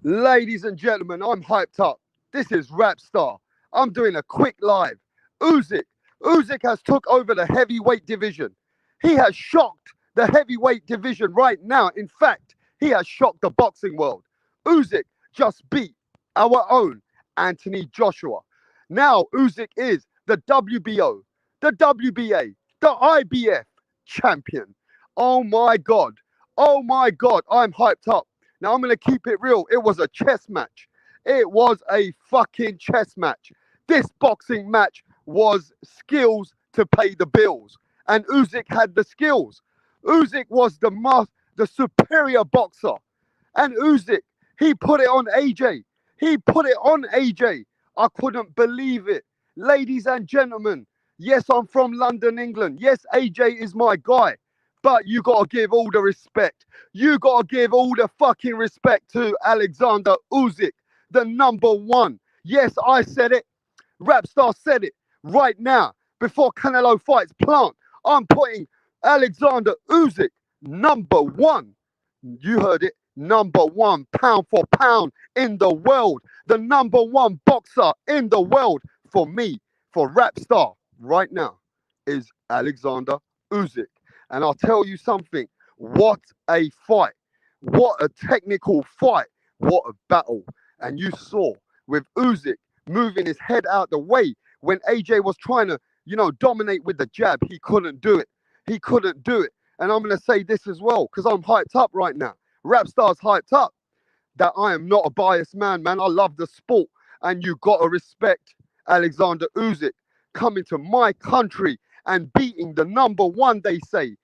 Ladies and gentlemen, I'm hyped up. This is Rapstar. I'm doing a quick live. USYk. USYk has took over the heavyweight division. He has shocked the heavyweight division right now. In fact, he has shocked the boxing world. USYk just beat our own Anthony Joshua. Now USYk is the WBO, the WBA, the IBF champion. Oh my God. Oh my God. I'm hyped up. Now I'm going to keep it real. It was a chess match. It was a fucking chess match. This boxing match was skills to pay the bills. And USYk had the skills. USYk was the superior boxer. And USYk, he put it on AJ. He put it on AJ. I couldn't believe it. Ladies and gentlemen, yes, I'm from London, England. Yes, AJ is my guy. But you got to give all the respect. You got to give all the fucking respect to Alexander USYk, the number one. Yes, I said it. Rapstar said it right now. Before Canelo fights Plant, I'm putting Alexander USYk number one. You heard it. Number one, pound for pound in the world. The number one boxer in the world for me, for Rapstar right now, is Alexander USYk. And I'll tell you something. What a fight. What a technical fight. What a battle. And you saw with USYk moving his head out the way when AJ was trying to, dominate with the jab. He couldn't do it. He couldn't do it. And I'm going to say this as well, because I'm hyped up right now. Rapstar's hyped up that I am not a biased man. I love the sport. And you got to respect Alexander USYk coming to my country and beating the number one, they say.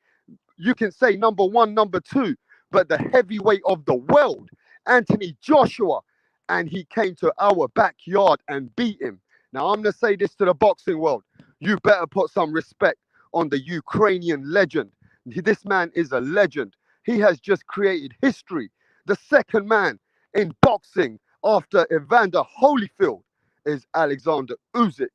You can say number one, number two, but the heavyweight of the world, Anthony Joshua, and he came to our backyard and beat him. Now, I'm going to say this to the boxing world. You better put some respect on the Ukrainian legend. This man is a legend. He has just created history. The second man in boxing after Evander Holyfield is Alexander USYk.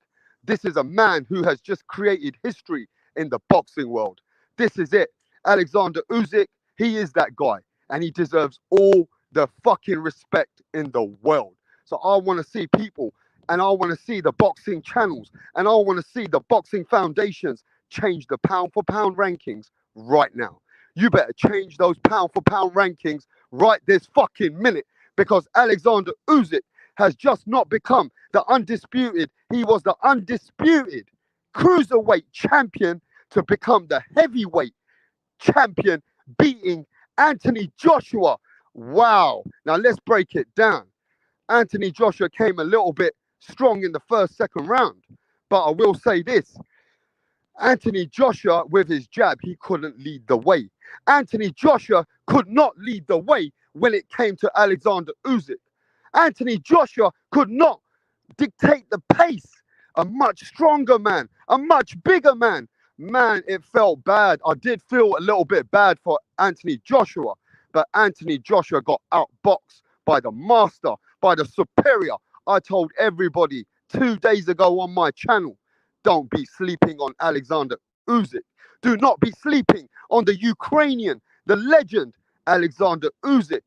This is a man who has just created history in the boxing world. This is it. Alexander USYk, he is that guy. And he deserves all the fucking respect in the world. So I want to see people, and I want to see the boxing channels, and I want to see the boxing foundations change the pound for pound rankings right now. You better change those pound for pound rankings right this fucking minute, because Alexander USYk has just not become the undisputed. He was the undisputed cruiserweight champion to become the heavyweight champion, beating Anthony Joshua. Wow. Now let's break it down. Anthony Joshua came a little bit strong in the second round. But I will say this. Anthony Joshua, with his jab, he couldn't lead the way. Anthony Joshua could not lead the way when it came to Alexander USYk. Anthony Joshua could not dictate the pace. A much stronger man, a much bigger man. Man, it felt bad. I did feel a little bit bad for Anthony Joshua, but Anthony Joshua got outboxed by the master, by the superior. I told everybody 2 days ago on my channel, don't be sleeping on Alexander USYk. Do not be sleeping on the Ukrainian, the legend. Alexander USYk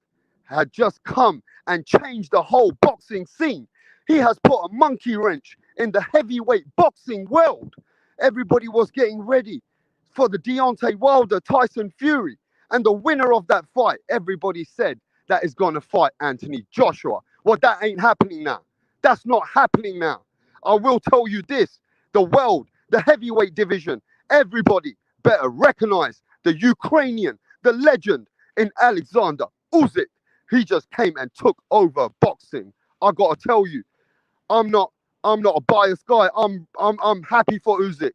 had just come and changed the whole boxing scene. He has put a monkey wrench in the heavyweight boxing world. Everybody was getting ready for the Deontay Wilder Tyson Fury. And the winner of that fight, everybody said that is going to fight Anthony Joshua. Well, that ain't happening now. That's not happening now. I will tell you this. The world, the heavyweight division, everybody better recognize the Ukrainian, the legend in Alexander USYk. He just came and took over boxing. I got to tell you, I'm not a biased guy. I'm happy for USYk,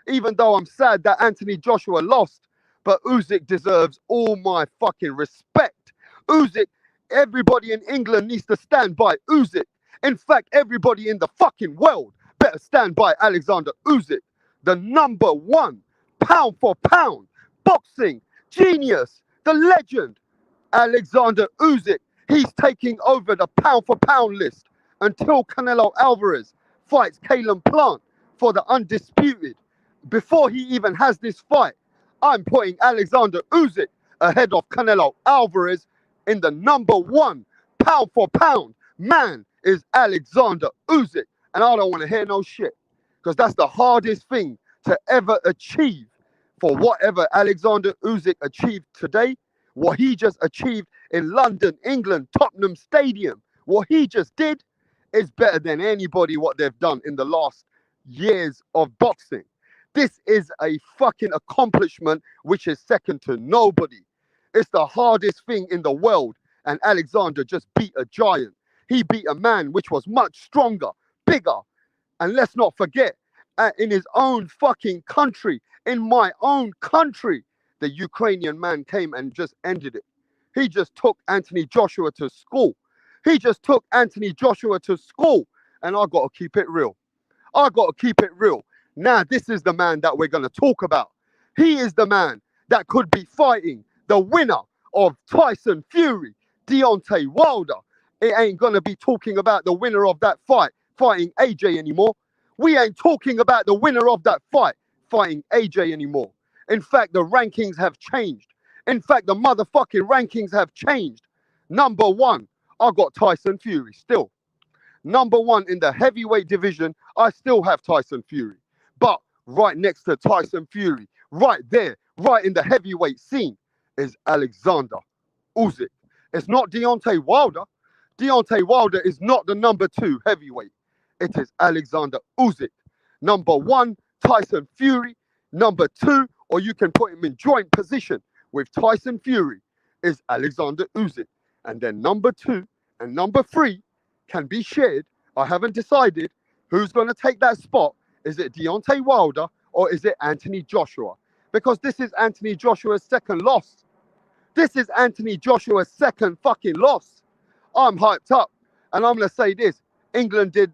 even though I'm sad that Anthony Joshua lost. But USYk deserves all my fucking respect. USYk, everybody in England needs to stand by USYk. In fact, everybody in the fucking world better stand by Alexander USYk, the number one pound for pound boxing genius, the legend. Alexander USYk, he's taking over the pound for pound list until Canelo Alvarez fights Caleb Plant for the undisputed. Before he even has this fight, I'm putting Alexander USYk ahead of Canelo Alvarez in the number one pound for pound man is Alexander Usyk. And I don't want to hear no shit because that's the hardest thing to ever achieve for whatever Alexander Usyk achieved today. What he just achieved in London, England, Tottenham Stadium, what he just did is better than anybody what they've done in the last years of boxing. This is a fucking accomplishment which is second to nobody. It's the hardest thing in the world, and Alexander just beat a giant. He beat a man which was much stronger, bigger, and let's not forget, in his own fucking country, in my own country, the Ukrainian man came and just ended it. He just took Anthony Joshua to school. He just took Anthony Joshua to school. And I got to keep it real. I got to keep it real. Now, this is the man that we're going to talk about. He is the man that could be fighting the winner of Tyson Fury, Deontay Wilder. It ain't going to be talking about the winner of that fight fighting AJ anymore. We ain't talking about the winner of that fight fighting AJ anymore. In fact, the rankings have changed. In fact, the motherfucking rankings have changed. Number one, I got Tyson Fury still. Number one in the heavyweight division, I still have Tyson Fury. But right next to Tyson Fury, right there, right in the heavyweight scene, is Alexander Usyk. It's not Deontay Wilder. Deontay Wilder is not the number two heavyweight. It is Alexander Usyk. Number one, Tyson Fury. Number two, or you can put him in joint position with Tyson Fury, is Alexander Usyk. And then number two and number three can be shared. I haven't decided who's going to take that spot. Is it Deontay Wilder or is it Anthony Joshua? Because this is Anthony Joshua's second loss. This is Anthony Joshua's second fucking loss. I'm hyped up. And I'm going to say this. England did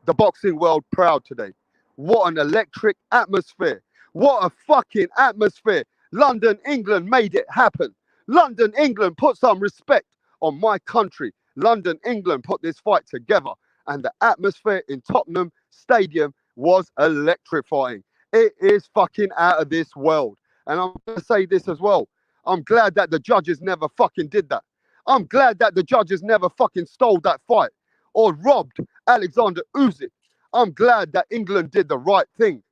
the boxing world proud today. What an electric atmosphere. What a fucking atmosphere. London, England made it happen. London, England put some respect on my country. London, England put this fight together. And the atmosphere in Tottenham Stadium was electrifying. It is fucking out of this world. And I'm going to say this as well. I'm glad that the judges never fucking did that. I'm glad that the judges never fucking stole that fight or robbed Alexander Usyk. I'm glad that England did the right thing.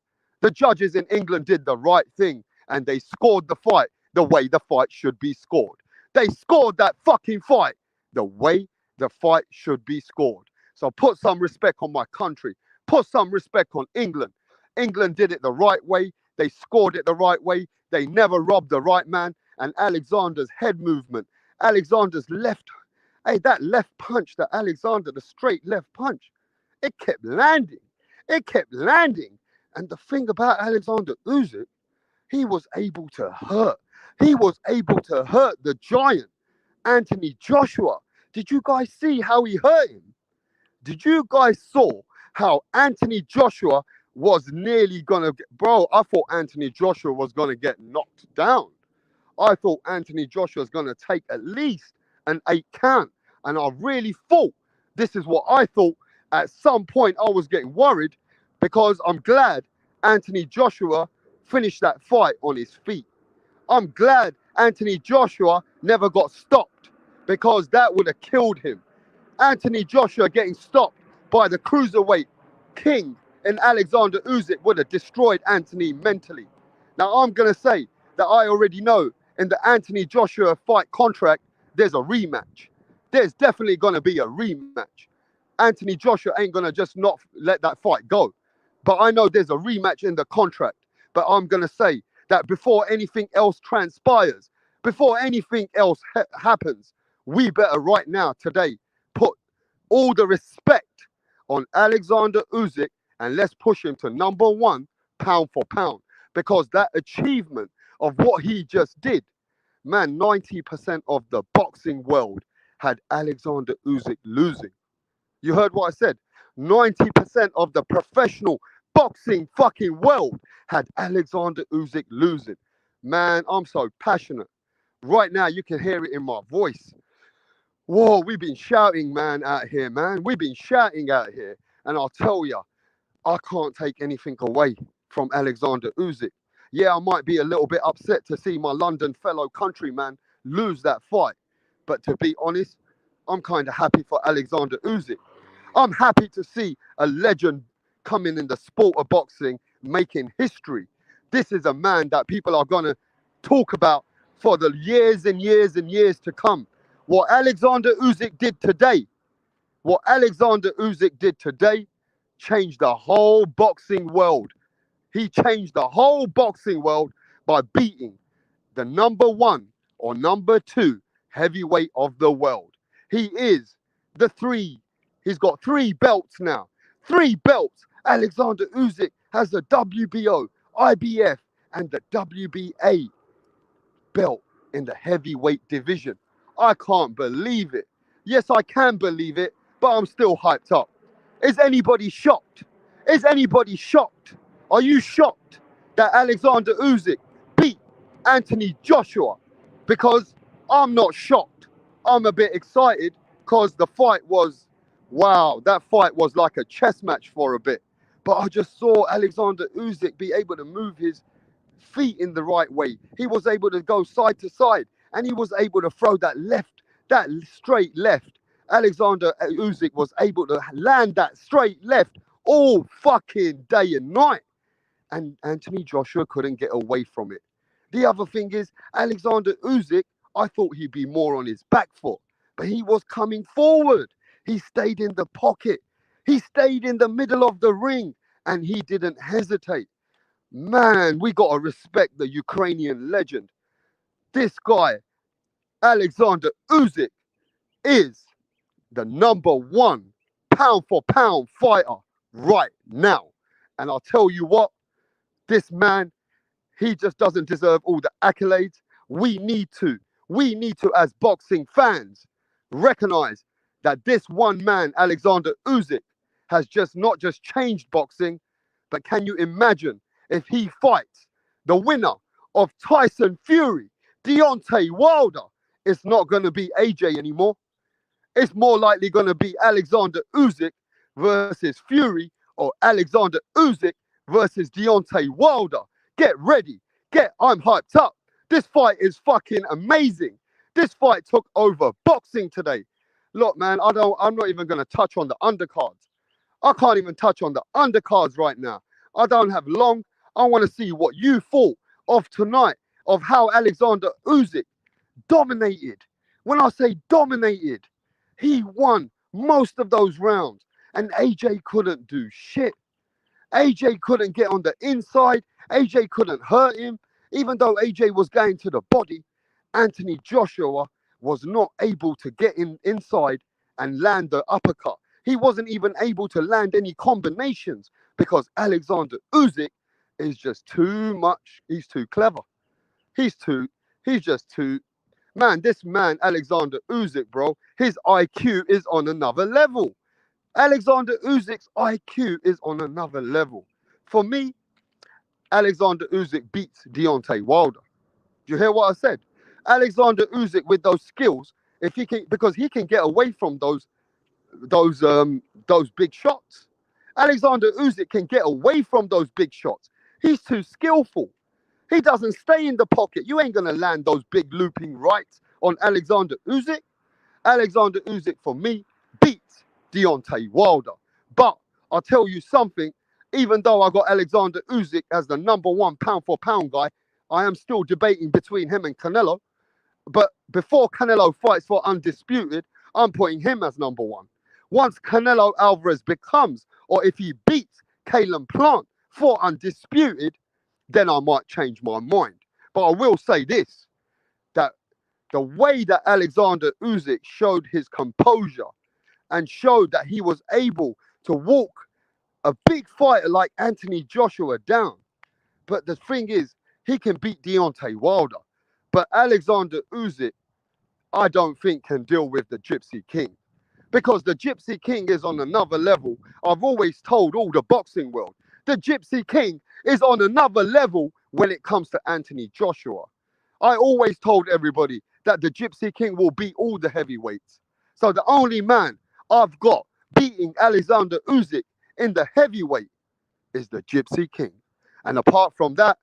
The judges in England did the right thing and they scored the fight the way the fight should be scored. They scored that fucking fight the way the fight should be scored. So put some respect on my country. Put some respect on England. England did it the right way. They scored it the right way. They never robbed the right man. And Alexander's head movement, Alexander's left, hey, that left punch, that Alexander, the straight left punch, it kept landing. It kept landing. And the thing about Alexander Usyk, he was able to hurt. He was able to hurt the giant, Anthony Joshua. Did you guys see how he hurt him? Did you guys saw how Anthony Joshua was nearly gonna get, bro, I thought Anthony Joshua was gonna get knocked down. I thought Anthony Joshua was gonna take at least an 8 count. And I really thought, this is what I thought. At some point I was getting worried because I'm glad Anthony Joshua finished that fight on his feet. I'm glad Anthony Joshua never got stopped because that would have killed him. Anthony Joshua getting stopped by the cruiserweight king and Alexander Usyk would have destroyed Anthony mentally. Now I'm going to say that I already know in the Anthony Joshua fight contract, there's a rematch. There's definitely going to be a rematch. Anthony Joshua ain't going to just not let that fight go. But I know there's a rematch in the contract. But I'm going to say that before anything else transpires, before anything else happens, we better right now, today, put all the respect on Alexander Usyk and let's push him to number one, pound for pound. Because that achievement of what he just did, man, 90% of the boxing world had Alexander Usyk losing. You heard what I said? 90% of the professional boxing fucking world had Alexander Usyk losing. Man, I'm so passionate. Right now, you can hear it in my voice. Whoa, we've been shouting, man, out here, man. We've been shouting out here. And I'll tell you, I can't take anything away from Alexander Usyk. Yeah, I might be a little bit upset to see my London fellow countryman lose that fight. But to be honest, I'm kind of happy for Alexander Usyk. I'm happy to see a legend coming in the sport of boxing, making history. This is a man that people are going to talk about for the years and years and years to come. What Alexander Usyk did today, what Alexander Usyk did today changed the whole boxing world. He changed the whole boxing world by beating the number one or number two heavyweight of the world. He is the three. He's got three belts now. Three belts. Alexander Usyk has the WBO, IBF, and the WBA belt in the heavyweight division. I can't believe it. Yes, I can believe it, but I'm still hyped up. Is anybody shocked? Is anybody shocked? Are you shocked that Alexander Usyk beat Anthony Joshua? Because I'm not shocked. I'm a bit excited because the fight was, wow, that fight was like a chess match for a bit. But I just saw Alexander Usyk be able to move his feet in the right way. He was able to go side to side and he was able to throw that left, that straight left. Alexander Usyk was able to land that straight left all fucking day and night. And Anthony Joshua couldn't get away from it. The other thing is, Alexander Usyk, I thought he'd be more on his back foot, but he was coming forward. He stayed in the pocket. He stayed in the middle of the ring and he didn't hesitate. Man, we got to respect the Ukrainian legend. This guy, Alexander Usyk, is the number one pound for pound fighter right now. And I'll tell you what, this man, he just doesn't deserve all the accolades. We need to, as boxing fans, recognize that this one man, Alexander Usyk, has just not just changed boxing, but can you imagine if he fights the winner of Tyson Fury, Deontay Wilder? It's not going to be AJ anymore. It's more likely going to be Alexander Usyk versus Fury or Alexander Usyk versus Deontay Wilder. Get ready. I'm hyped up. This fight is fucking amazing. This fight took over boxing today. Look, man, I'm not even going to touch on the undercards. I can't even touch on the undercards right now. I don't have long. I want to see what you thought of tonight, of how Alexander Usyk dominated. When I say dominated, he won most of those rounds and AJ couldn't do shit. AJ couldn't get on the inside. AJ couldn't hurt him. Even though AJ was going to the body, Anthony Joshua was not able to get inside and land the uppercut. He wasn't even able to land any combinations because Alexander Usyk is just too much. He's too clever. He's just too, man, this man, Alexander Usyk, bro, his IQ is on another level. Alexander Usyk's IQ is on another level. For me, Alexander Usyk beats Deontay Wilder. Do you hear what I said? Alexander Usyk with those skills, if he can, because he can get away from those big shots. Alexander Usyk can get away from those big shots. He's too skillful. He doesn't stay in the pocket. You ain't gonna land those big looping rights on Alexander Usyk. Alexander Usyk, for me, beats Deontay Wilder. But I'll tell you something, even though I got Alexander Usyk as the number one pound for pound guy, I am still debating between him and Canelo. But before Canelo fights for undisputed, I'm putting him as number one. Once Canelo Alvarez becomes, or if he beats Caleb Plant for undisputed, then I might change my mind. But I will say this, that the way that Alexander Usyk showed his composure and showed that he was able to walk a big fighter like Anthony Joshua down. But the thing is, he can beat Deontay Wilder. But Alexander Usyk, I don't think can deal with the Gypsy King. Because the Gypsy King is on another level. I've always told all the boxing world, the Gypsy King is on another level when it comes to Anthony Joshua. I always told everybody that the Gypsy King will beat all the heavyweights. So the only man I've got beating Alexander Usyk in the heavyweight is the Gypsy King. And apart from that,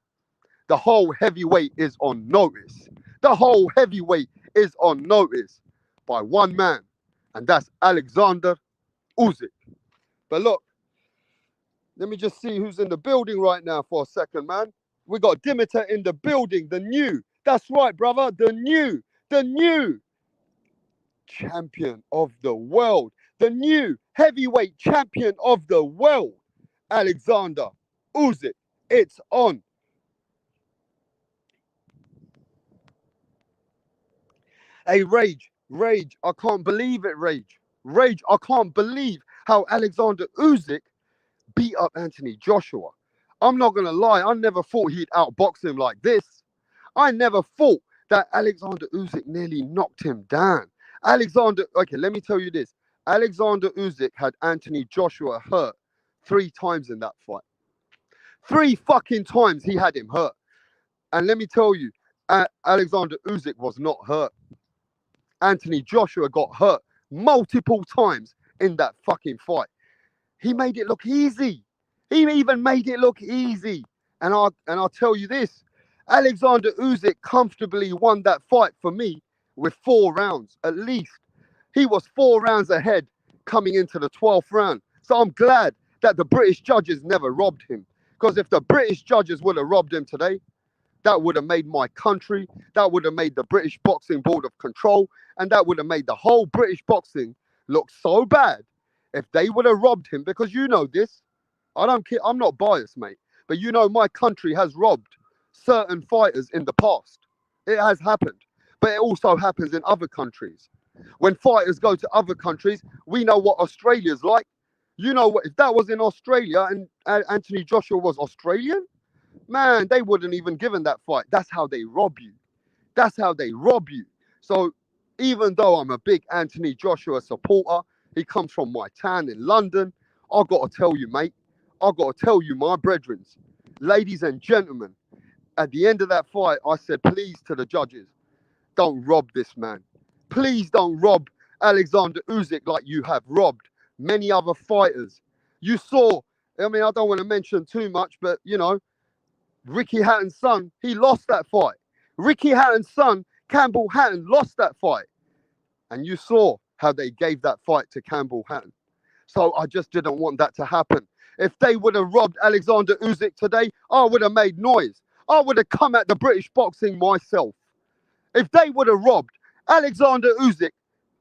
the whole heavyweight is on notice. The whole heavyweight is on notice by one man. and that's Alexander Usyk. But look, let me just see who's in the building right now for a second, man. We got Dimitar in the building, the new. That's right, brother, the new champion of the world, the new heavyweight champion of the world, Alexander Usyk. It's on. Hey, Rage, I can't believe it, Rage, I can't believe how Alexander Usyk beat up Anthony Joshua. I'm not going to lie, I never thought he'd outbox him like this. I never thought that Alexander Usyk nearly knocked him down. Okay, let me tell you this. Alexander Usyk had Anthony Joshua hurt 3 times in that fight. 3 fucking times he had him hurt. And let me tell you, Alexander Usyk was not hurt. Anthony Joshua got hurt multiple times in that fucking fight. He made it look easy. He even made it look easy. And I'll tell you this, Alexander Usyk comfortably won that fight for me with 4 rounds at least. He was 4 rounds ahead coming into the 12th round. So I'm glad that the British judges never robbed him. Because if the British judges would have robbed him today, that would have made my country, that would have made the British Boxing Board of Control, and that would have made the whole British boxing look so bad if they would have robbed him. Because you know this, I don't care, I'm not biased, mate, but you know my country has robbed certain fighters in the past. It has happened, but it also happens in other countries. When fighters go to other countries, we know what Australia's like. You know what, if that was in Australia and Anthony Joshua was Australian, man, they wouldn't even given that fight. That's how they rob you. That's how they rob you. So even though I'm a big Anthony Joshua supporter, he comes from my town in London, I got to tell you, mate, I got to tell you, my brethren, ladies and gentlemen, at the end of that fight, I said, please, to the judges, don't rob this man. Please don't rob Alexander Usyk like you have robbed many other fighters. You saw, I mean, I don't want to mention too much, but, you know, Ricky Hatton's son, he lost that fight. Ricky Hatton's son, Campbell Hatton, lost that fight. And you saw how they gave that fight to Campbell Hatton. So I just didn't want that to happen. If they would have robbed Alexander Usyk today, I would have made noise. I would have come at the British boxing myself. If they would have robbed Alexander Usyk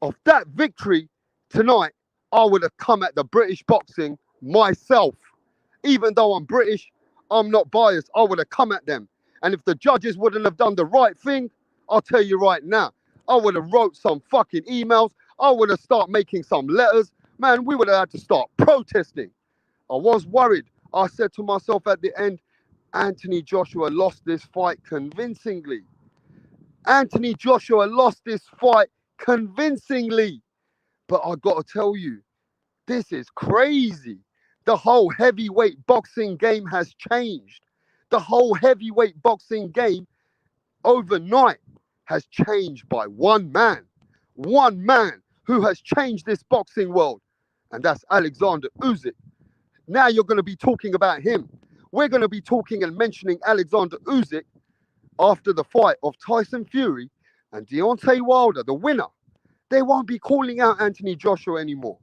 of that victory tonight, I would have come at the British boxing myself. Even though I'm British, I'm not biased. I would have come at them. And if the judges wouldn't have done the right thing, I'll tell you right now, I would have wrote some fucking emails. I would have started making some letters. Man, we would have had to start protesting. I was worried. I said to myself at the end, Anthony Joshua lost this fight convincingly. Anthony Joshua lost this fight convincingly. But I got to tell you, this is crazy. The whole heavyweight boxing game has changed. The whole heavyweight boxing game overnight has changed by one man who has changed this boxing world, and that's Alexander Usyk. Now you're going to be talking about him. We're going to be talking and mentioning Alexander Usyk after the fight of Tyson Fury and Deontay Wilder, the winner. They won't be calling out Anthony Joshua anymore.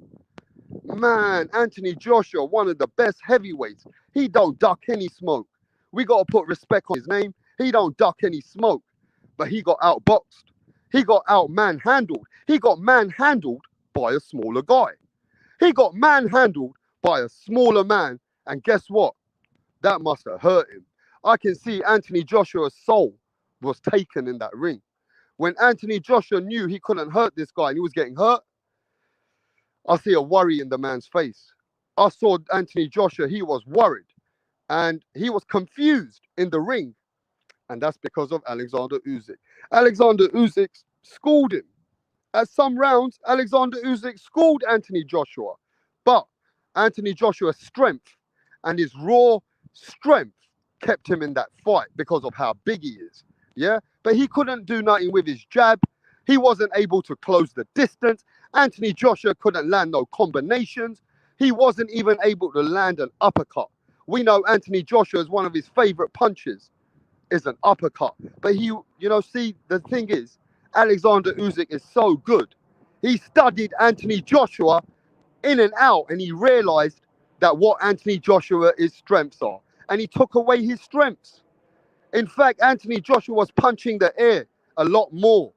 Man, Anthony Joshua, one of the best heavyweights. He don't duck any smoke. We got to put respect on his name. He don't duck any smoke. But he got outboxed. He got out-manhandled. He got manhandled by a smaller guy. He got manhandled by a smaller man. And guess what? That must have hurt him. I can see Anthony Joshua's soul was taken in that ring. When Anthony Joshua knew he couldn't hurt this guy and he was getting hurt, I see a worry in the man's face. I saw Anthony Joshua, he was worried and he was confused in the ring. And that's because of Alexander Usyk. Alexander Usyk schooled him. At some rounds, Alexander Usyk schooled Anthony Joshua. But Anthony Joshua's strength and his raw strength kept him in that fight because of how big he is. Yeah? But he couldn't do nothing with his jab. He wasn't able to close the distance. Anthony Joshua couldn't land no combinations. He wasn't even able to land an uppercut. We know Anthony Joshua is one of his favorite punches is an uppercut. But he, see, the thing is, Alexander Usyk is so good. He studied Anthony Joshua in and out, and he realized that what Anthony Joshua's strengths are, and he took away his strengths. In fact, Anthony Joshua was punching the air a lot more.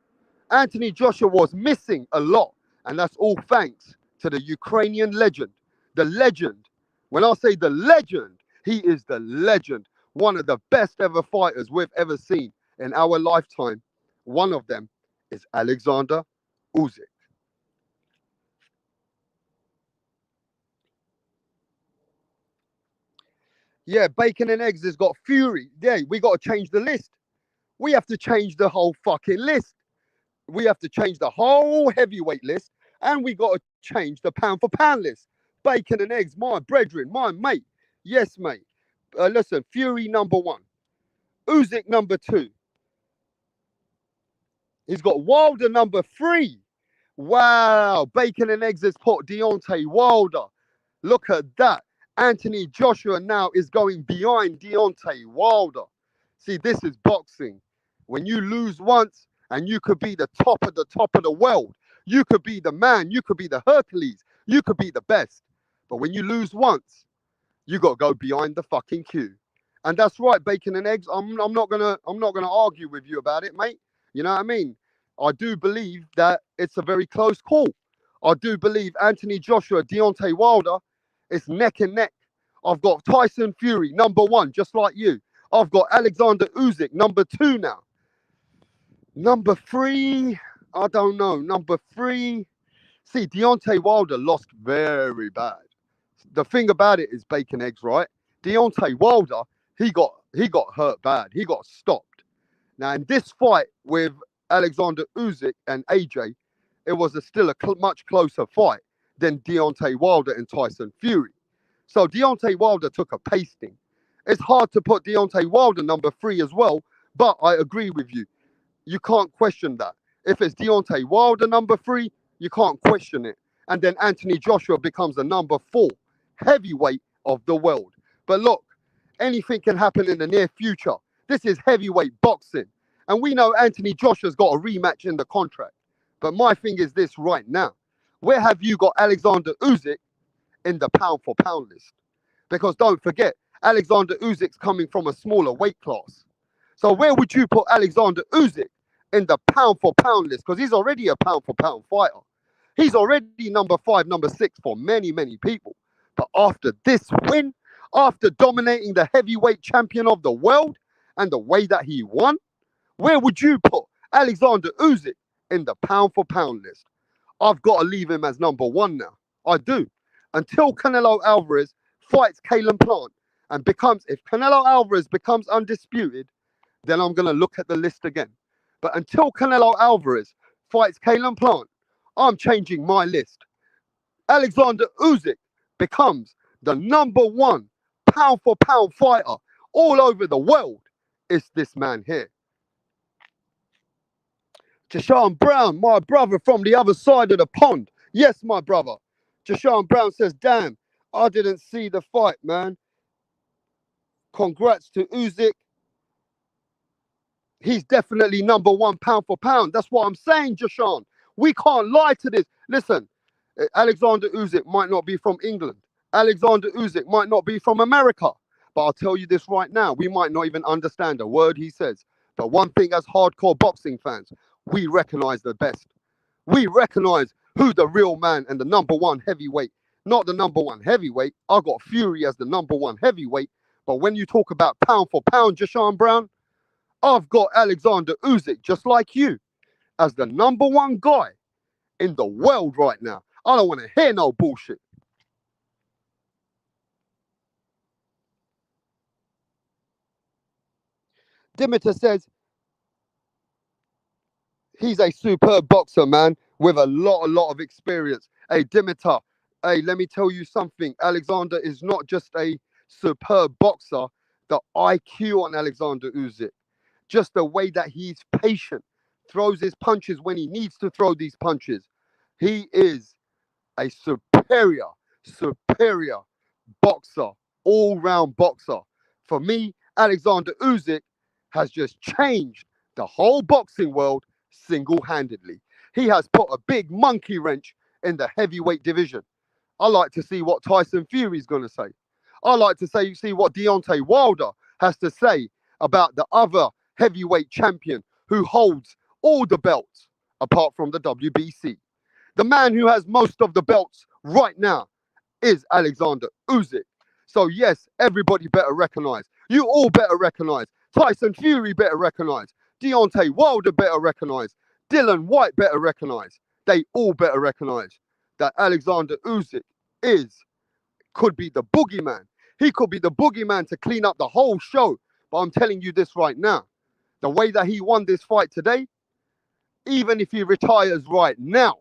Anthony Joshua was missing a lot, and that's all thanks to the Ukrainian legend. The legend. When I say the legend, he is the legend. One of the best ever fighters we've ever seen in our lifetime. One of them is Alexander Usyk. Yeah, bacon and eggs has got Fury. Yeah, we got to change the list. We have to change the whole fucking list. We have to change the whole heavyweight list, and we got to change the pound for pound list. Bacon and eggs, my brethren, my mate. Yes, mate. Listen, Fury number one, Usyk number two. He's got Wilder number three. Wow, bacon and eggs has put Deontay Wilder. Look at that. Anthony Joshua now is going behind Deontay Wilder. See, this is boxing. When you lose once, and you could be the top of the world. You could be the man. You could be the Hercules. You could be the best. But when you lose once, you got to go behind the fucking queue. And that's right, bacon and eggs. I'm not gonna argue with you about it, mate. You know what I mean? I do believe that it's a very close call. I do believe Anthony Joshua, Deontay Wilder, it's neck and neck. I've got Tyson Fury, number one, just like you. I've got Alexander Usyk, number two now. Number three, I don't know. Number three, see, Deontay Wilder lost very bad. The thing about it is bacon eggs, right? Deontay Wilder, he got hurt bad. He got stopped. Now in this fight with Alexander Usyk and AJ, it was still a much closer fight than Deontay Wilder and Tyson Fury. So Deontay Wilder took a pasting. It's hard to put Deontay Wilder number three as well, but I agree with you. You can't question that. If it's Deontay Wilder number three, you can't question it. And then Anthony Joshua becomes the number four heavyweight of the world. But look, anything can happen in the near future. This is heavyweight boxing. And we know Anthony Joshua's got a rematch in the contract. But my thing is this right now. Where have you got Alexander Usyk in the pound for pound list? Because don't forget, Alexander Usyk's coming from a smaller weight class. So where would you put Alexander Usyk in the pound for pound list? Because he's already a pound for pound fighter. He's already number five, number six for many, many people. But after this win, after dominating the heavyweight champion of the world and the way that he won, where would you put Alexander Usyk in the pound for pound list? I've got to leave him as number one now. I do. Until Canelo Alvarez fights Caleb Plant and becomes, if Canelo Alvarez becomes undisputed, then I'm going to look at the list again. But until Canelo Alvarez fights Caleb Plant, I'm changing my list. Alexander Usyk becomes the number one pound for pound fighter all over the world. It's this man here. Jashawn Brown, my brother from the other side of the pond. Yes, my brother. Jashawn Brown says, damn, I didn't see the fight, man. Congrats to Usyk. He's definitely number one pound for pound. That's what I'm saying, Jashawn. We can't lie to this. Listen, Alexander Usyk might not be from England. Alexander Usyk might not be from America. But I'll tell you this right now. We might not even understand a word he says. But one thing as hardcore boxing fans, we recognize the best. We recognize who the real man and the number one heavyweight. Not the number one heavyweight. I got Fury as the number one heavyweight. But when you talk about pound for pound, Jashawn Brown, I've got Alexander Usyk, just like you, as the number one guy in the world right now. I don't want to hear no bullshit. Dimitar says he's a superb boxer, man, with a lot of experience. Hey, Dimitar, hey, let me tell you something. Alexander is not just a superb boxer. The IQ on Alexander Usyk, just the way that he's patient, throws his punches when he needs to throw these punches. He is a superior boxer, all-round boxer. For me, Alexander Usyk has just changed the whole boxing world single-handedly. He has put a big monkey wrench in the heavyweight division. I like to see what Tyson Fury's going to say. I like to see what Deontay Wilder has to say about the other heavyweight champion who holds all the belts apart from the WBC. The man who has most of the belts right now is Alexander Usyk. So yes, everybody better recognize. You all better recognize. Tyson Fury better recognize. Deontay Wilder better recognize. Dylan White better recognize. They all better recognize that Alexander Usyk could be the boogeyman. He could be the boogeyman to clean up the whole show. But I'm telling you this right now. The way that he won this fight today, even if he retires right now,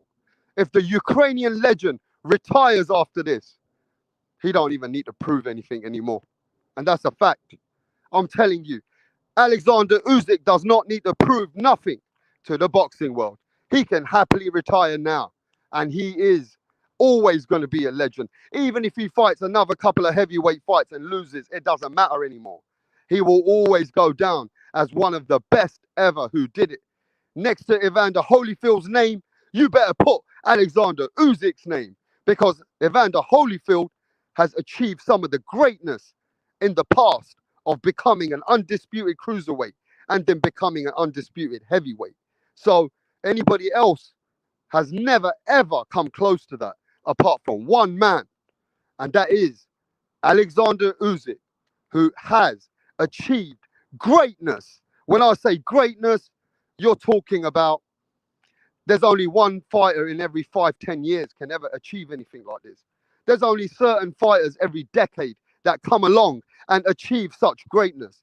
if the Ukrainian legend retires after this, he don't even need to prove anything anymore. And that's a fact. I'm telling you, Alexander Usyk does not need to prove nothing to the boxing world. He can happily retire now. And he is always going to be a legend. Even if he fights another couple of heavyweight fights and loses, it doesn't matter anymore. He will always go down as one of the best ever who did it. Next to Evander Holyfield's name, you better put Alexander Usyk's name, because Evander Holyfield has achieved some of the greatness in the past of becoming an undisputed cruiserweight and then becoming an undisputed heavyweight. So anybody else has never ever come close to that apart from one man, and that is Alexander Usyk, who has achieved greatness. When I say greatness, you're talking about there's only one fighter in every 5-10 years can ever achieve anything like this. There's only certain fighters every decade that come along and achieve such greatness.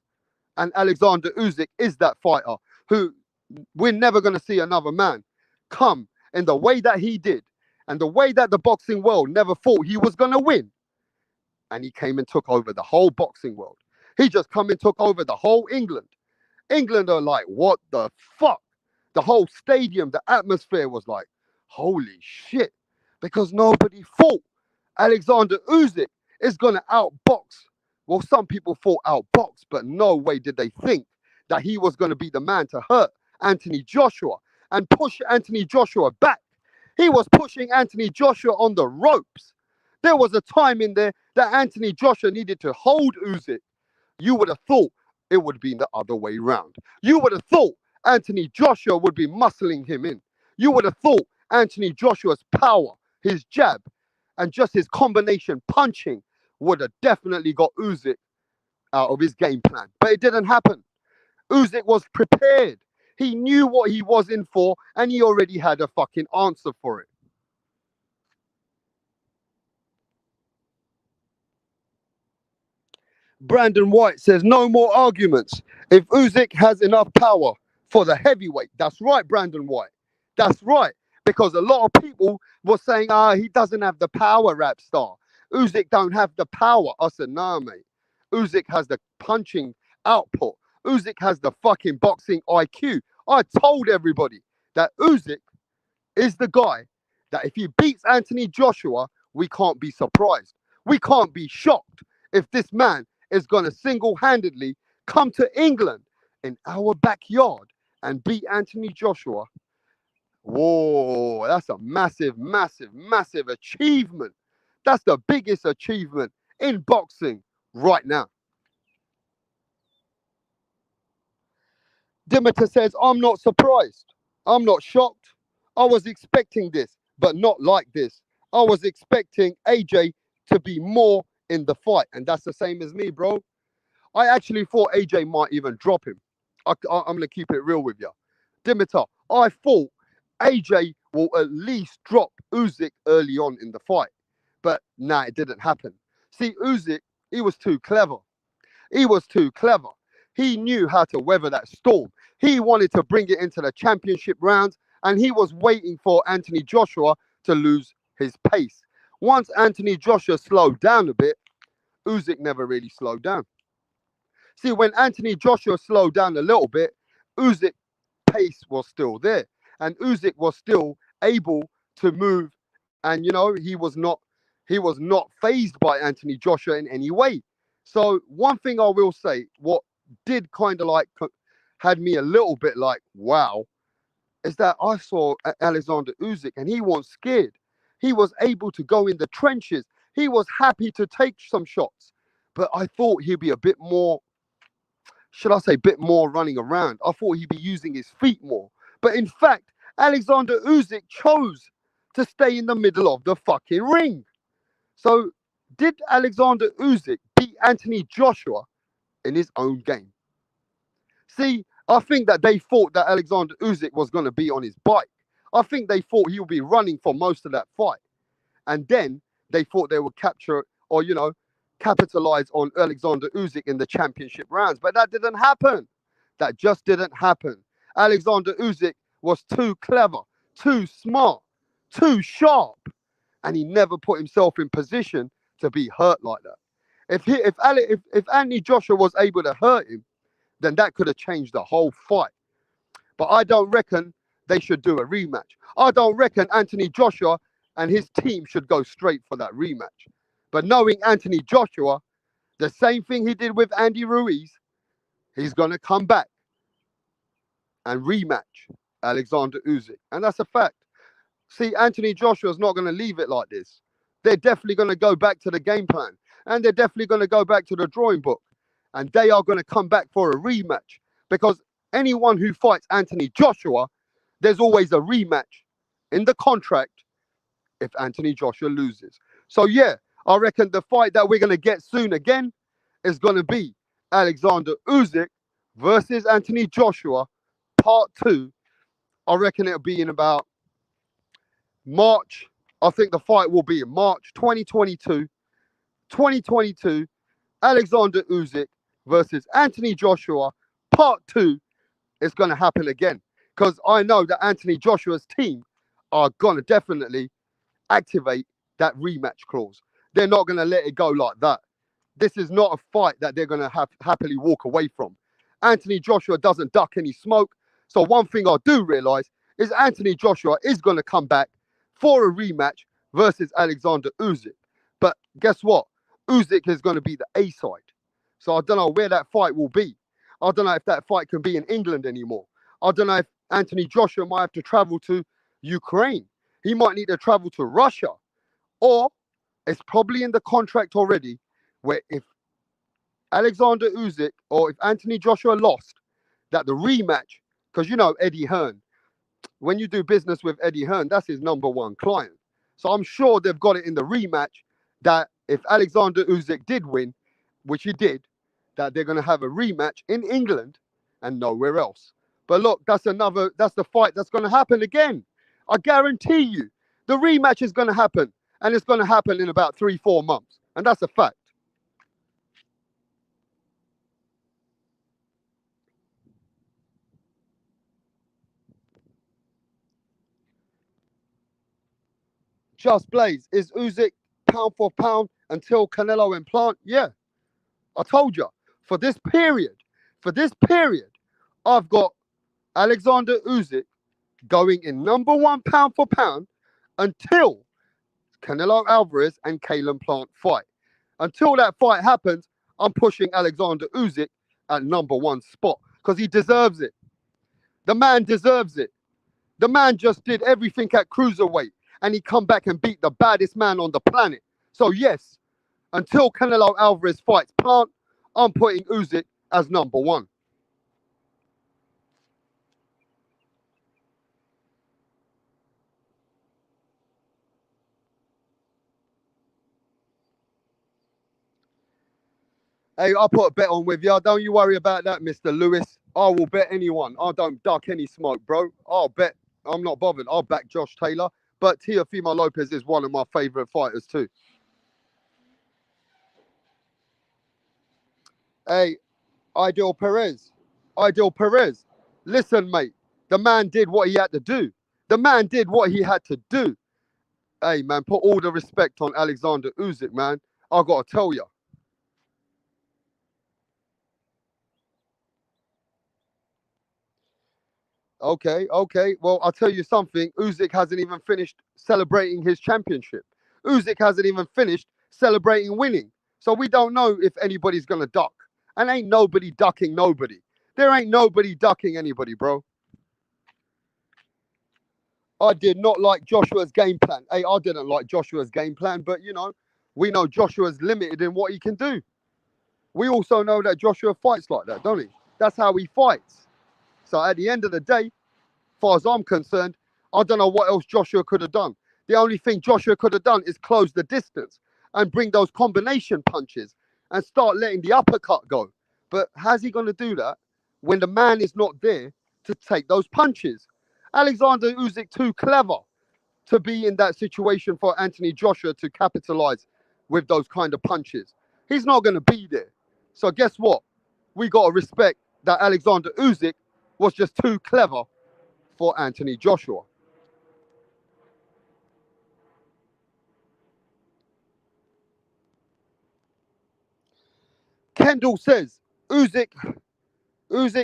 And Alexander Usyk is that fighter who we're never going to see another man come in the way that he did and the way that the boxing world never thought he was going to win. And he came and took over the whole boxing world. He just come and took over the whole England. England are like, what the fuck? The whole stadium, the atmosphere was like, holy shit. Because nobody thought Alexander Usyk is going to outbox. Well, some people thought outbox, but no way did they think that he was going to be the man to hurt Anthony Joshua and push Anthony Joshua back. He was pushing Anthony Joshua on the ropes. There was a time in there that Anthony Joshua needed to hold Usyk. You would have thought it would be the other way round. You would have thought Anthony Joshua would be muscling him in. You would have thought Anthony Joshua's power, his jab, and just his combination punching would have definitely got Usyk out of his game plan. But it didn't happen. Usyk was prepared. He knew what he was in for, and he already had a fucking answer for it. Brandon White says, no more arguments. If Usyk has enough power for the heavyweight, that's right, Brandon White. That's right. Because a lot of people were saying, he doesn't have the power, rap star. Usyk don't have the power. I said, nah, mate. Usyk has the punching output. Usyk has the fucking boxing IQ. I told everybody that Usyk is the guy that if he beats Anthony Joshua, we can't be surprised. We can't be shocked if this man is going to single-handedly come to England in our backyard and beat Anthony Joshua. Whoa, that's a massive, massive, massive achievement. That's the biggest achievement in boxing right now. Dimitar says, I'm not surprised. I'm not shocked. I was expecting this, but not like this. I was expecting AJ to be more in the fight. And that's the same as me, bro. I actually thought AJ might even drop him. I'm going to keep it real with you. Dimitar, I thought AJ will at least drop Usyk early on in the fight. But nah, it didn't happen. See, Usyk, he was too clever. He was too clever. He knew how to weather that storm. He wanted to bring it into the championship rounds, and he was waiting for Anthony Joshua to lose his pace. Once Anthony Joshua slowed down a bit, Usyk never really slowed down. See, when Anthony Joshua slowed down a little bit, Usyk's pace was still there. And Usyk was still able to move. And, you know, he was not fazed by Anthony Joshua in any way. So one thing I will say, what did kind of like had me a little bit like, wow, is that I saw Alexander Usyk and he wasn't scared. He was able to go in the trenches. He was happy to take some shots. But I thought he'd be a bit more, should I say, bit more running around. I thought he'd be using his feet more. But in fact, Alexander Usyk chose to stay in the middle of the fucking ring. So did Alexander Usyk beat Anthony Joshua in his own game? See, I think that they thought that Alexander Usyk was going to be on his bike. I think they thought he would be running for most of that fight. And then they thought they would capture or, capitalize on Alexander Usyk in the championship rounds. But that didn't happen. That just didn't happen. Alexander Usyk was too clever, too smart, too sharp. And he never put himself in position to be hurt like that. If Anthony Joshua was able to hurt him, then that could have changed the whole fight. But I don't reckon they should do a rematch. I don't reckon Anthony Joshua and his team should go straight for that rematch. But knowing Anthony Joshua, the same thing he did with Andy Ruiz, he's going to come back and rematch Alexander Usyk. And that's a fact. See, Anthony Joshua's not going to leave it like this. They're definitely going to go back to the game plan. And they're definitely going to go back to the drawing book. And they are going to come back for a rematch. Because anyone who fights Anthony Joshua, there's always a rematch in the contract if Anthony Joshua loses. So yeah, I reckon the fight that we're going to get soon again is going to be Alexander Usyk versus Anthony Joshua, part 2. I reckon it'll be in about March. I think the fight will be in March 2022. 2022, Alexander Usyk versus Anthony Joshua, part 2 is going to happen again. Because I know that Anthony Joshua's team are going to definitely activate that rematch clause. They're not going to let it go like that. This is not a fight that they're going to happily walk away from. Anthony Joshua doesn't duck any smoke. So one thing I do realise is Anthony Joshua is going to come back for a rematch versus Alexander Usyk. But guess what? Usyk is going to be the A side. So I don't know where that fight will be. I don't know if that fight can be in England anymore. I don't know if Anthony Joshua might have to travel to Ukraine. He might need to travel to Russia. Or it's probably in the contract already where if Alexander Usyk or if Anthony Joshua lost, that the rematch, because Eddie Hearn, when you do business with Eddie Hearn, that's his #1 client. So I'm sure they've got it in the rematch that if Alexander Usyk did win, which he did, that they're going to have a rematch in England and nowhere else. But look, that's the fight that's going to happen again. I guarantee you, the rematch is going to happen, and it's going to happen in about 3-4 months. And that's a fact. Just Blaze, is Usyk pound for pound until Canelo implant? Yeah, I told you. For this period, I've got Alexander Usyk going in #1 pound for pound until Canelo Alvarez and Caleb Plant fight. Until that fight happens, I'm pushing Alexander Usyk at #1 spot because he deserves it. The man deserves it. The man just did everything at cruiserweight and he come back and beat the baddest man on the planet. So yes, until Canelo Alvarez fights Plant, I'm putting Usyk as #1. Hey, I'll put a bet on with you. Don't you worry about that, Mr. Lewis. I will bet anyone. I don't duck any smoke, bro. I'll bet. I'm not bothered. I'll back Josh Taylor. But Teofimo Lopez is one of my favourite fighters too. Hey, Ideal Perez. Ideal Perez. Listen, mate. The man did what he had to do. The man did what he had to do. Hey, man, put all the respect on Alexander Usyk, man. I got to tell you. Okay, okay. Well, I'll tell you something. Usyk hasn't even finished celebrating his championship. Usyk hasn't even finished celebrating winning. So we don't know if anybody's going to duck. And ain't nobody ducking nobody. There ain't nobody ducking anybody, bro. I did not like Joshua's game plan. Hey, I didn't like Joshua's game plan, but we know Joshua's limited in what he can do. We also know that Joshua fights like that, don't he? That's how he fights. So at the end of the day, as far as I'm concerned, I don't know what else Joshua could have done. The only thing Joshua could have done is close the distance and bring those combination punches and start letting the uppercut go. But how's he going to do that when the man is not there to take those punches? Alexander Usyk too clever to be in that situation for Anthony Joshua to capitalize with those kind of punches. He's not going to be there. So guess what? We got to respect that Alexander Usyk was just too clever for Anthony Joshua. Kendall says Usyk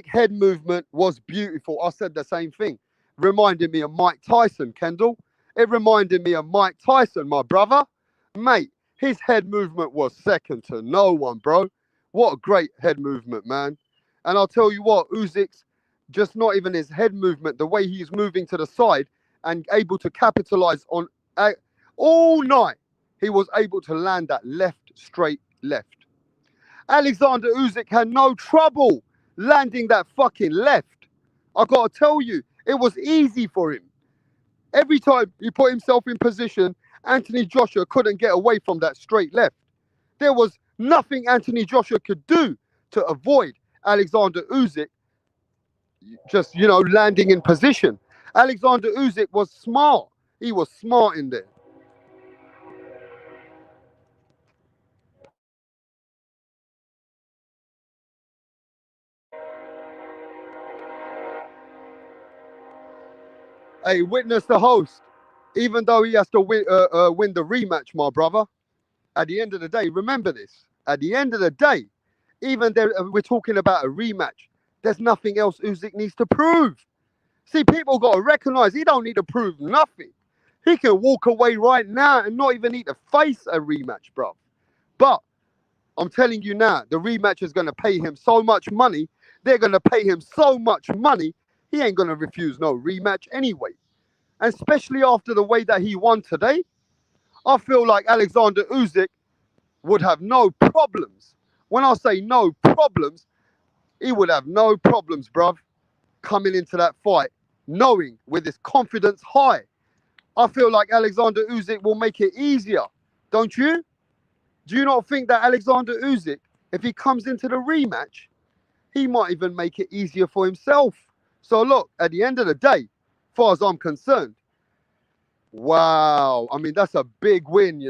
head movement was beautiful. I said the same thing. Reminded me of Mike Tyson, Kendall. It reminded me of Mike Tyson, my brother. Mate, his head movement was second to no one, bro. What a great head movement, man. And I'll tell you what, Usyk's just not even his head movement, the way he's moving to the side and able to capitalize on all night, he was able to land that left, straight left. Alexander Usyk had no trouble landing that fucking left. I gotta tell you, it was easy for him. Every time he put himself in position, Anthony Joshua couldn't get away from that straight left. There was nothing Anthony Joshua could do to avoid Alexander Usyk just, landing in position. Alexander Usyk was smart. He was smart in there. Hey, witness the host. Even though he has to win the rematch, my brother, at the end of the day, remember this. At the end of the day, even there, we're talking about a rematch. There's nothing else Usyk needs to prove. See, people got to recognize he don't need to prove nothing. He can walk away right now and not even need to face a rematch, bro. But I'm telling you now, the rematch is going to pay him so much money. They're going to pay him so much money. He ain't going to refuse no rematch anyway. And especially after the way that he won today, I feel like Alexander Usyk would have no problems. When I say no problems, he would have no problems, bruv, coming into that fight, knowing with his confidence high. I feel like Alexander Usyk will make it easier. Don't you? Do you not think that Alexander Usyk, if he comes into the rematch, he might even make it easier for himself? So look, at the end of the day, as far as I'm concerned, wow. I mean, that's a big win,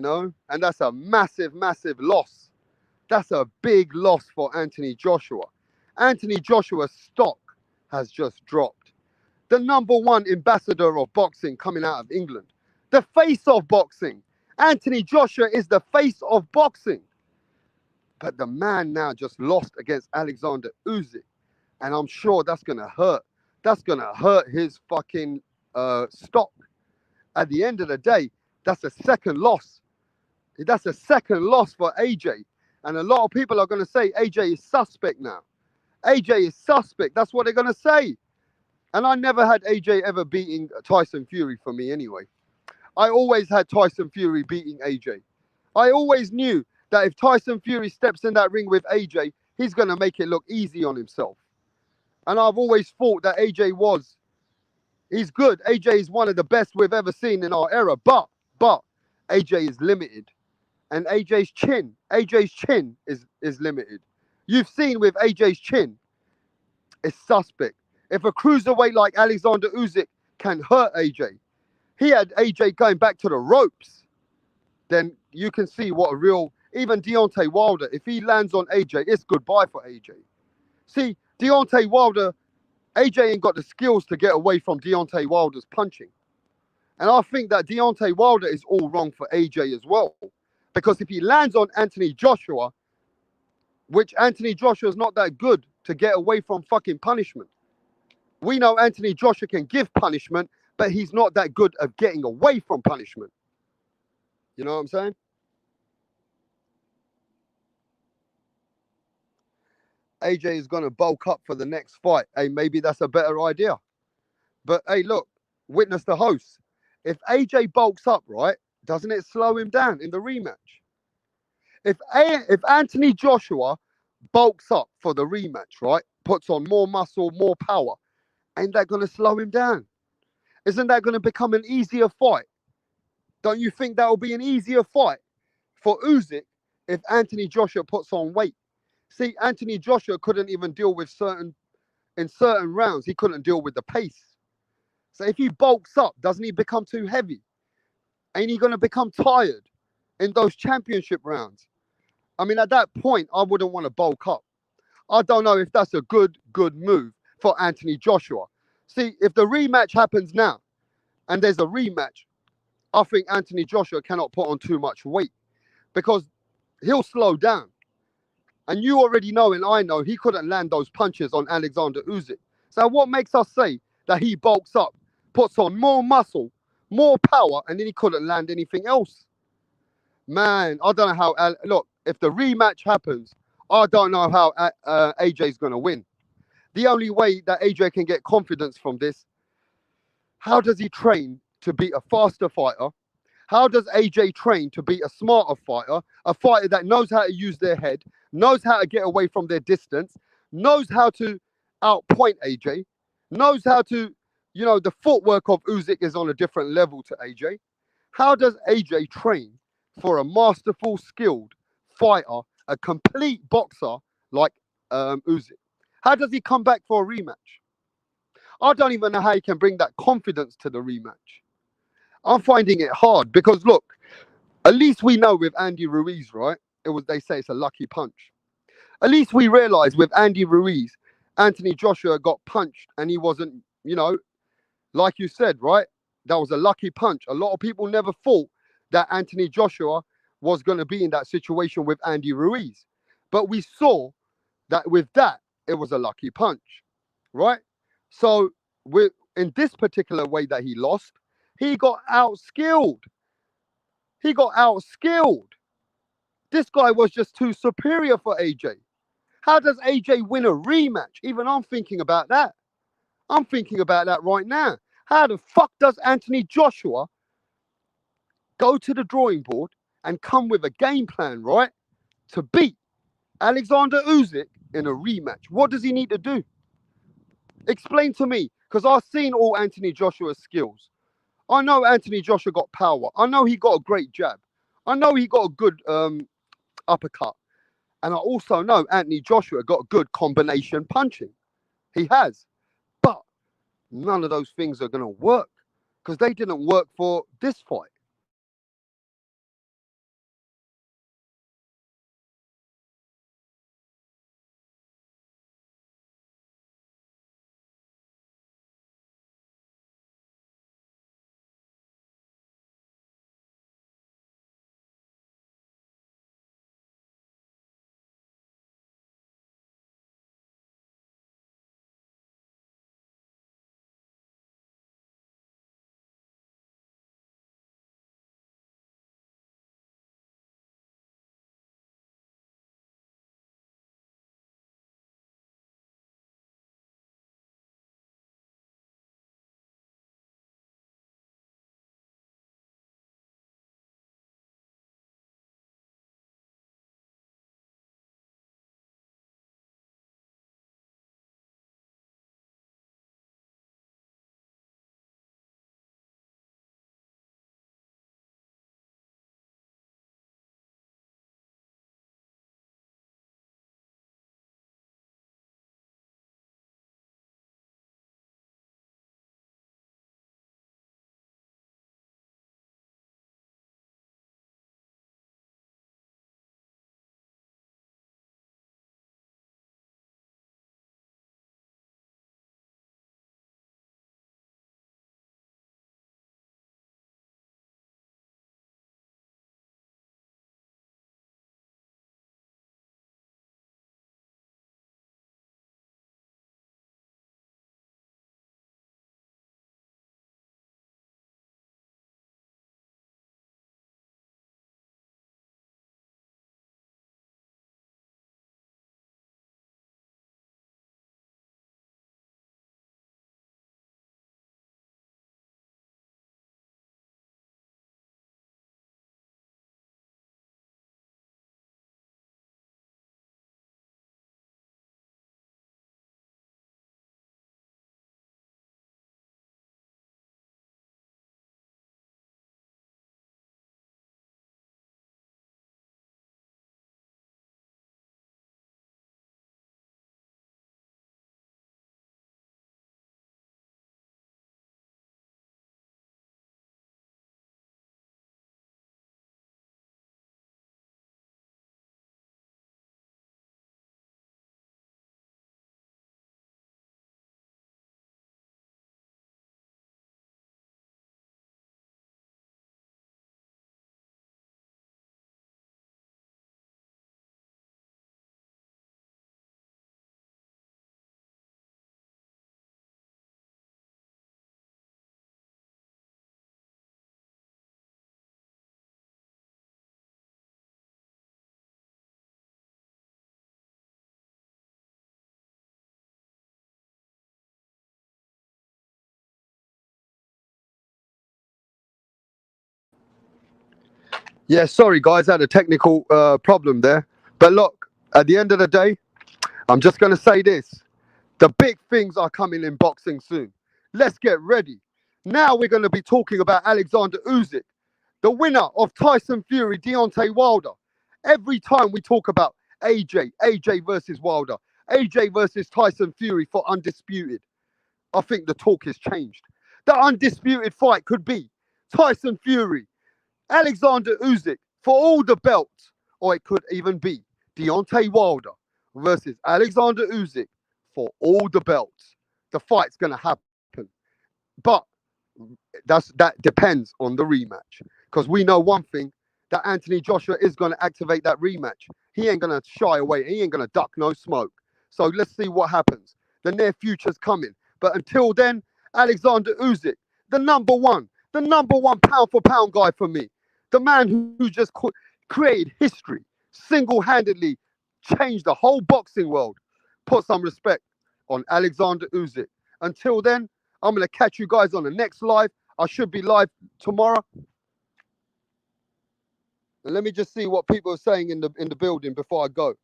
and that's a massive, massive loss. That's a big loss for Anthony Joshua. Anthony Joshua's stock has just dropped. The #1 ambassador of boxing coming out of England. The face of boxing. Anthony Joshua is the face of boxing. But the man now just lost against Alexander Usyk. And I'm sure that's going to hurt. That's going to hurt his fucking stock. At the end of the day, that's a second loss. That's a second loss for AJ. And a lot of people are going to say AJ is suspect now. AJ is suspect. That's what they're going to say. And I never had AJ ever beating Tyson Fury for me anyway. I always had Tyson Fury beating AJ. I always knew that if Tyson Fury steps in that ring with AJ, he's going to make it look easy on himself. And I've always thought that he's good. AJ is one of the best we've ever seen in our era. But AJ is limited. And AJ's chin is limited. You've seen with AJ's chin, it's suspect. If a cruiserweight like Alexander Usyk can hurt AJ, he had AJ going back to the ropes, then you can see what a real, even Deontay Wilder, if he lands on AJ, it's goodbye for AJ. See, Deontay Wilder, AJ ain't got the skills to get away from Deontay Wilder's punching. And I think that Deontay Wilder is all wrong for AJ as well. Because if he lands on Anthony Joshua, which Anthony Joshua is not that good to get away from fucking punishment. We know Anthony Joshua can give punishment, but he's not that good at getting away from punishment. You know what I'm saying? AJ is going to bulk up for the next fight. Hey, maybe that's a better idea. But hey, look, witness the host. If AJ bulks up, right, doesn't it slow him down in the rematch? If Anthony Joshua bulks up for the rematch, right, puts on more muscle, more power, ain't that going to slow him down? Isn't that going to become an easier fight? Don't you think that will be an easier fight for Usyk if Anthony Joshua puts on weight? See, Anthony Joshua couldn't even deal with in certain rounds. He couldn't deal with the pace. So if he bulks up, doesn't he become too heavy? Ain't he going to become tired in those championship rounds? I mean, at that point, I wouldn't want to bulk up. I don't know if that's a good move for Anthony Joshua. See, if the rematch happens now and there's a rematch, I think Anthony Joshua cannot put on too much weight because he'll slow down. And you already know, and I know, he couldn't land those punches on Alexander Usyk. So what makes us say that he bulks up, puts on more muscle, more power, and then he couldn't land anything else? Man, I don't know how. Look, if the rematch happens, I don't know how AJ's going to win. The only way that AJ can get confidence from this, how does he train to be a faster fighter? How does AJ train to be a smarter fighter, a fighter that knows how to use their head, knows how to get away from their distance, knows how to outpoint AJ, knows how to, the footwork of Usyk is on a different level to AJ. How does AJ train for a masterful, skilled fighter, a complete boxer like Usyk? How does he come back for a rematch? I don't even know how he can bring that confidence to the rematch. I'm finding it hard because look, at least we know with Andy Ruiz, right? They say it's a lucky punch. At least we realize with Andy Ruiz, Anthony Joshua got punched and he wasn't, like you said, right? That was a lucky punch. A lot of people never thought that Anthony Joshua was going to be in that situation with Andy Ruiz. But we saw that with that, it was a lucky punch, right? So in this particular way that he lost, he got outskilled. He got outskilled. This guy was just too superior for AJ. How does AJ win a rematch? Even I'm thinking about that. I'm thinking about that right now. How the fuck does Anthony Joshua go to the drawing board and come with a game plan, right, to beat Alexander Usyk in a rematch? What does he need to do? Explain to me, because I've seen all Anthony Joshua's skills. I know Anthony Joshua got power. I know he got a great jab. I know he got a good uppercut. And I also know Anthony Joshua got good combination punching. He has. But none of those things are going to work because they didn't work for this fight. Yeah, sorry guys, I had a technical problem there. But look, at the end of the day, I'm just going to say this. The big things are coming in boxing soon. Let's get ready. Now we're going to be talking about Alexander Usyk, the winner of Tyson Fury, Deontay Wilder. Every time we talk about AJ versus Wilder, AJ versus Tyson Fury for undisputed, I think the talk has changed. The undisputed fight could be Tyson Fury, Alexander Usyk for all the belts, or it could even be Deontay Wilder versus Alexander Usyk for all the belts. The fight's going to happen, but that depends on the rematch because we know one thing that Anthony Joshua is going to activate that rematch. He ain't going to shy away. He ain't going to duck no smoke. So let's see what happens. The near future's coming, but until then, Alexander Usyk, the number one pound for pound guy for me, the man who just created history, single-handedly changed the whole boxing world. Put some respect on Alexander Usyk. Until then, I'm going to catch you guys on the next live. I should be live tomorrow. And let me just see what people are saying in the building before I go.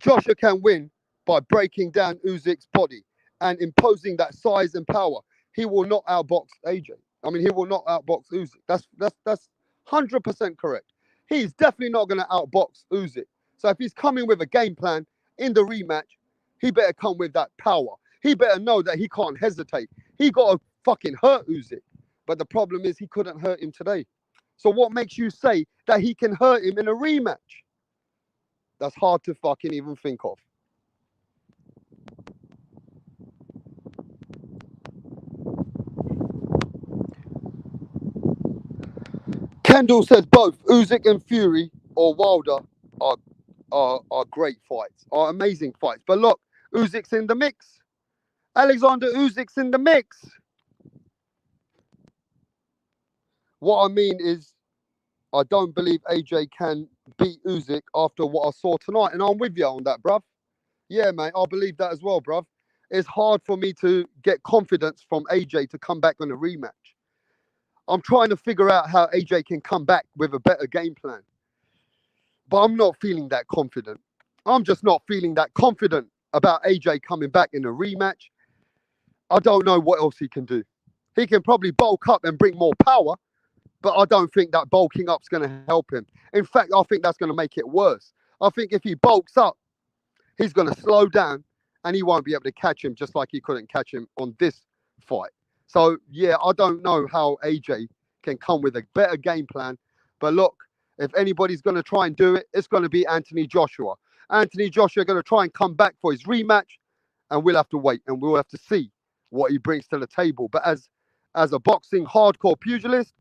Joshua can win by breaking down Usyk's body and imposing that size and power. He will not outbox AJ. I mean, he will not outbox Usyk. That's 100% correct. He's definitely not going to outbox Usyk. So if he's coming with a game plan in the rematch, he better come with that power. He better know that he can't hesitate. He got to fucking hurt Usyk. But the problem is he couldn't hurt him today. So what makes you say that he can hurt him in a rematch? That's hard to fucking even think of. Kendall says both Usyk and Fury or Wilder are are great fights, are amazing fights. But look, Usyk's in the mix. Alexander Usyk's in the mix. What I mean is, I don't believe AJ can beat Usyk after what I saw tonight, and I'm with you on that, bruv. Yeah, mate, I believe that as well, bruv. It's hard for me to get confidence from AJ to come back on a rematch. I'm trying to figure out how AJ can come back with a better game plan. But I'm not feeling that confident. I'm just not feeling that confident about AJ coming back in a rematch. I don't know what else he can do. He can probably bulk up and bring more power, but I don't think that bulking up's going to help him. In fact, I think that's going to make it worse. I think if he bulks up, he's going to slow down and he won't be able to catch him just like he couldn't catch him on this fight. So, yeah, I don't know how AJ can come with a better game plan. But look, if anybody's going to try and do it, it's going to be Anthony Joshua. Anthony Joshua going to try and come back for his rematch, and we'll have to wait and we'll have to see what he brings to the table. But as a boxing hardcore pugilist,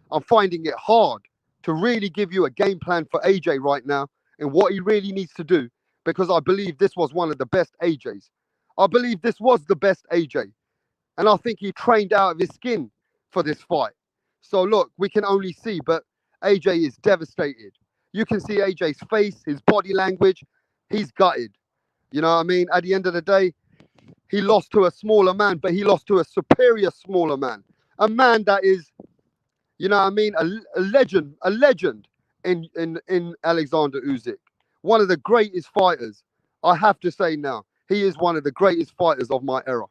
I'm finding it hard to really give you a game plan for AJ right now and what he really needs to do, because I believe this was one of the best AJs. I believe this was the best AJ. And I think he trained out of his skin for this fight. So look, we can only see, but AJ is devastated. You can see AJ's face, his body language. He's gutted. You know what I mean? At the end of the day, he lost to a smaller man, but he lost to a superior smaller man. A man that is, you know what I mean, a legend in Alexander Usyk. One of the greatest fighters. I have to say now, he is one of the greatest fighters of my era.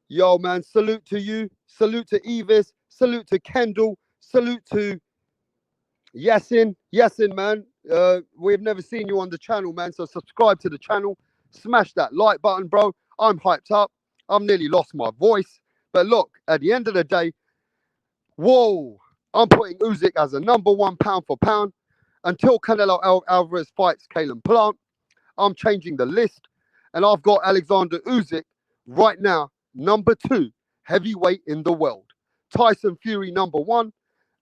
Yo, man, salute to you. Salute to Evis. Salute to Kendall. Salute to Yasin. Yasin, man. We've never seen you on the channel, man. So subscribe to the channel. Smash that like button, bro. I'm hyped up. I've nearly lost my voice. But look, at the end of the day, whoa, I'm putting Usyk as a #1 pound for pound. Until Canelo Alvarez fights Kalen Plant, I'm changing the list. And I've got Alexander Usyk right now, #2 heavyweight in the world. Tyson Fury #1.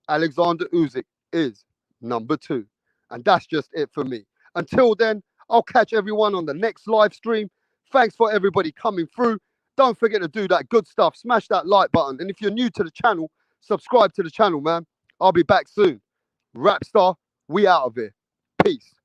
Alexander Usyk is #2. And that's just it for me. Until then, I'll catch everyone on the next live stream. Thanks for everybody coming through. Don't forget to do that good stuff. Smash that like button. And if you're new to the channel, subscribe to the channel, man. I'll be back soon. Rapstar, we out of here. Peace.